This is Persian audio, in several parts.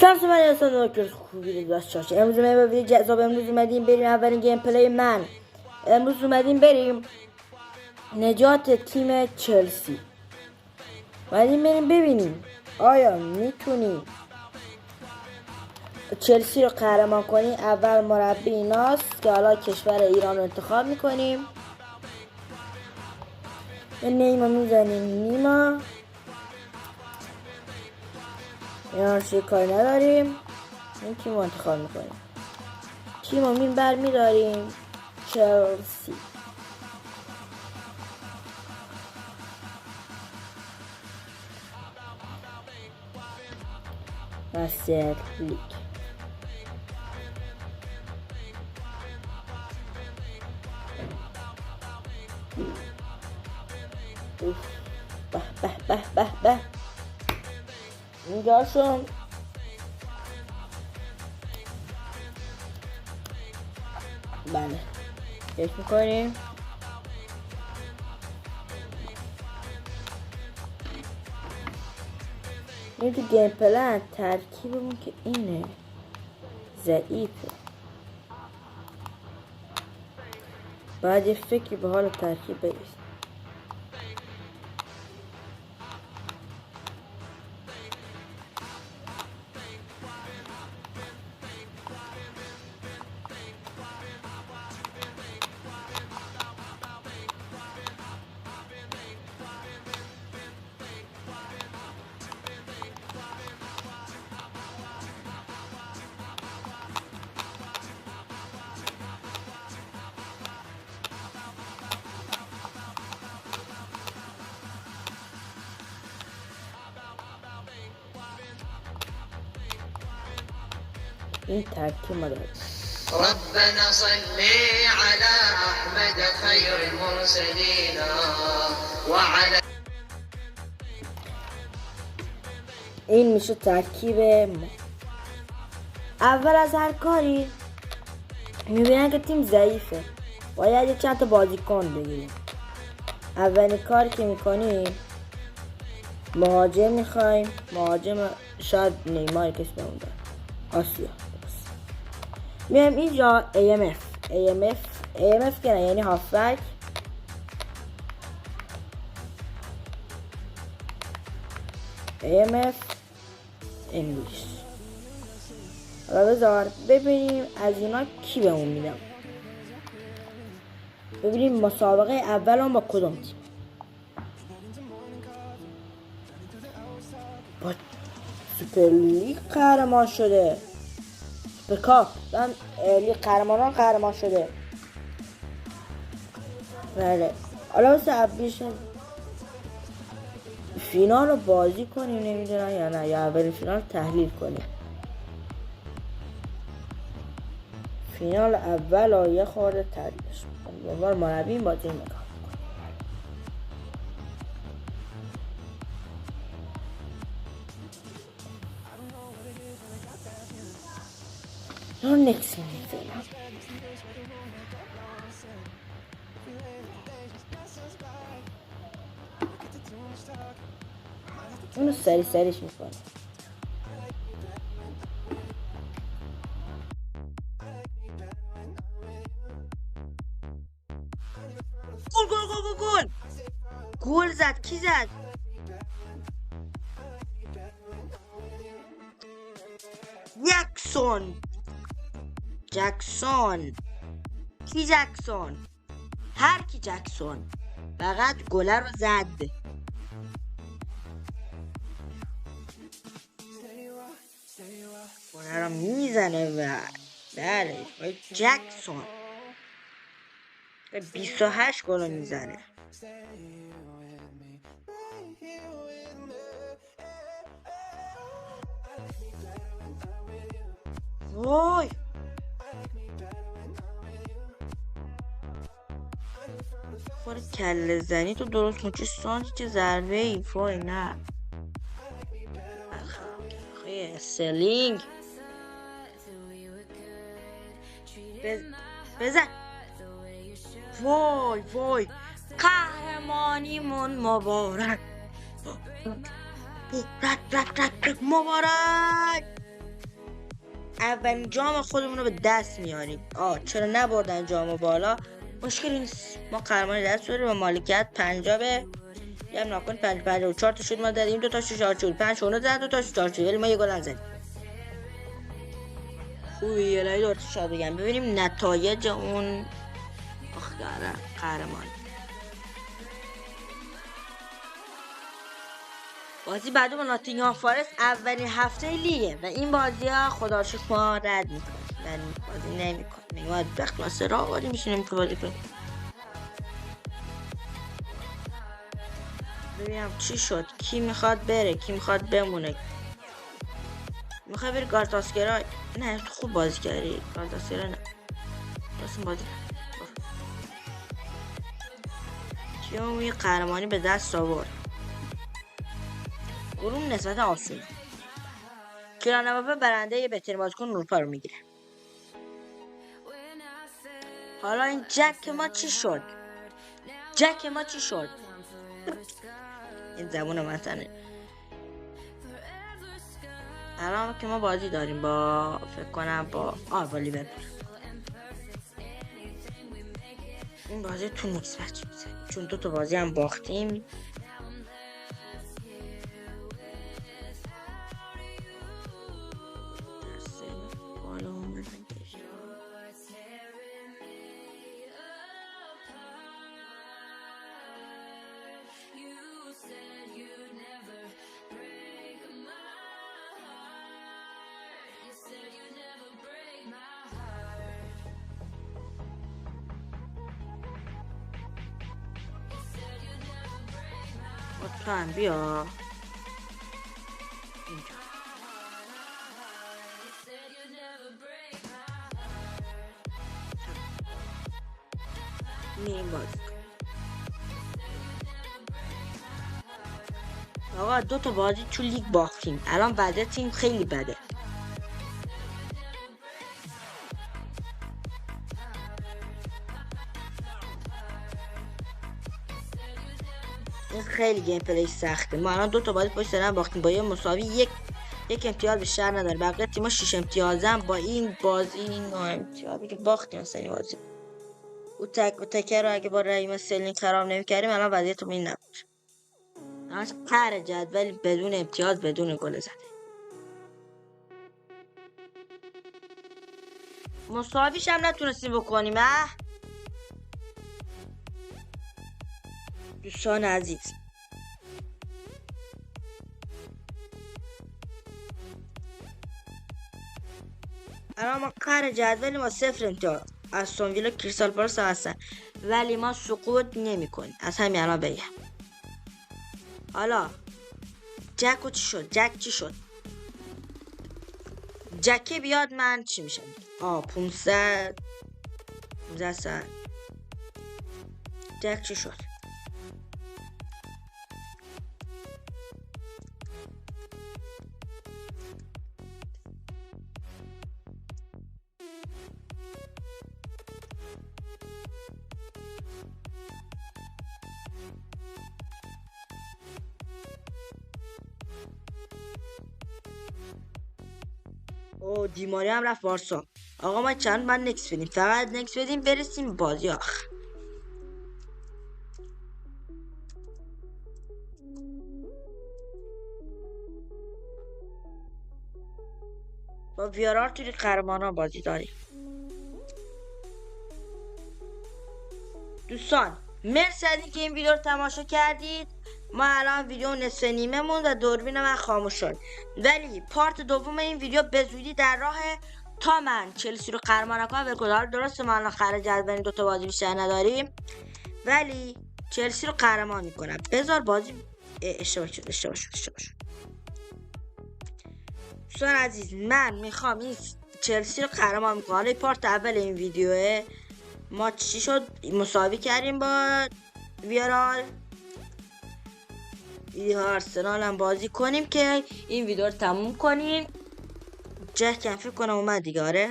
شانس من اصلا نکرد خوبی داشت شاشه. امروز من ویدیو جذاب امروز اومدیم بریم اولین گیم پلی من. امروز اومدیم بریم نجات تیم چلسی. اومدیم بریم ببینیم آیا میتونیم چلسی رو قهرمان کنیم. اول مربی ایناست که حالا کشور ایران رو انتخاب میکنیم. نیما میزنیم نیما اینا رو کاری نداریم. این تیم رو انتخاب میکنیم. تیم رو برمیداریم چلسی. مستر لیگ به به به به به اینجاشون بله فکر میکنیم این تو گیم پلن ترکیبمون که اینه ضعیفه. باید یه فکری به حال ترکیب بریزیم. این ترکیب ما داریم. ربنا صلی علی احمد خیر المرسلین و علی این میشه ترکیب ما. اول از هر کاری میبینن که تیم ضعیفه، باید یه چند تا بازیکن بگیریم. اولین کاری که میکنیم مهاجم میخوایم. مهاجم شاید نیمار کسی بمونده آسیا. میایم اینجا AMF که نه یعنی هافبک. AMF انگلیش. حالا بذار ببینیم از اینا کی بهمون میدم. ببینیم مسابقه اول هم با کدوم تیم. با سوپر لیگ قهرمان شده. سوپرکاپ لیگ قهرمان شده. بله حالا واسه اولش فینال رو بازی کنیم نمیدونم یا نه، یا اول فینال تحلیل کنیم. فینال اول رو یه خورده تحلیلش کنیم. به عنوان مربی بازی نگاه رو نکس میزنم. اونو سریش میکنم. گل زد. کی زد؟ جکسون. کی جکسون؟ هر کی جکسون فقط گله رو زد. گله رو میزنه و بله جکسون 28 گل میزنه. وای خور کله زنی تو درست مچه سانچه چه ضربه ای. وای نه خیلی سلینگ بزن. وای قهرمانیمون مبارک. مبارک. اولین جام خودمون رو به دست میاریم. چرا نبردن جامو بالا؟ مشکلی نیست، ما قهرمانی دست داریم و مالکیت 50 به یه ناکن 54 تا شد، ما دادیم 2 تاش 4 شد، 5 اونو زد 2 تاش 4 شد، ولی ما یه گل نزدیم. خوبه یه لایی دور شاد بگم ببینیم نتایج اون قهرمان. بازی بعدی با ناتینگهام فارست اولین هفته لیگه و این بازی ها خدا رو شکر ما رد میکنیم، یعنی بازی نمیکنیم، ما به کلاس را آوردیم میشینیم که بازی کنیم. ببینم چی شد، کی میخواد بره، کی میخواد بمونه. میخوای بری گارتاسکرای؟ نه تو خوب بازی کردی. گارتاسکرای نه راستم بازی تیم یه قهرمانی به دست آورد. گروه نسبت آسون. کیلان امباپه برنده یه بهترین بازیکن اروپا رو میگیره. حالا این جک ما چی شد؟ این زبون مثلا الان که ما بازی داریم با فکر کنم با لیورپول. این بازی تو نیکس بچه میزنیم چون 2 تا بازی هم باختیم. تو هم بیا اینجا. میریم بازی آقا 2 تا بازی تو لیگ باختیم. الان بعد تیم خیلی بده. این خیلی گیم پلی سخته. ما الان 2 تا بازی پشت سر هم باختیم با یه مساوی، یک امتیاز بیشتر نداره. بقیه تیم‌ها 6 امتیازن. با این بازی 9 امتیازی که باختیم اصلا این بازی. او تکه رو اگه با رحیم سلین خراب نمی‌کردیم الان وضعیتمون این نبود. همش قهر جدول بدون امتیاز بدون گل زده. مساویش هم نتونستیم بکنیم. دوستان عزیز الان ما قهر جدول ما 0 امتیاز. استون ویلا کریستال پالاس هستن ولی ما سقوط نمی‌کنیم. از همین الان بگم. حالا جک چی شد؟ جکی بیاد من چی میشم؟ 500 ساعت. جک چی شد؟ دیماری هم رفت بارسا. آقا ما چند من نکس بدیم، فقط نکس بدیم برسیم بازی آخر. با ویارال توی قهرمانان بازی داریم. دوستان مرسی از اینکه این ویدیو رو تماشا کردید. ما الان ویدیو نصف نیمه مون و دوربین من خاموش شد، ولی پارت دوم این ویدیو به زودی در راه تا من چلسی رو قهرمان کنم. بگذار درسته ما الان خرج از بین 2 تا بازی بیشتر نداریم ولی چلسی رو قهرمان میکنم. بذار بازی اشتباه شد. دوستان عزیز من میخوام این چلسی رو قهرمان میکنم. حالا پارت اول این ویدیوه ما چی شد؟ مساوی کردیم با ویارال. آرسنال هم بازی کنیم که این ویدیو رو تموم کنیم. جک هم فکر کنم اومد دیگه. آره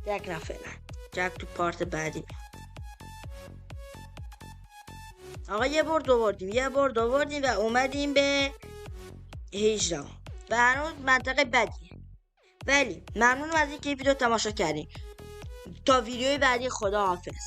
جک نه فعلا. جک تو پارت بعدی میاد. آقا یه برد آوردیم و اومدیم به 18. و هنوز منطقه بدیه، ولی ممنونم از اینکه این ویدیو تماشا کردین. تا ویدیوی بعدی، خدا حافظ.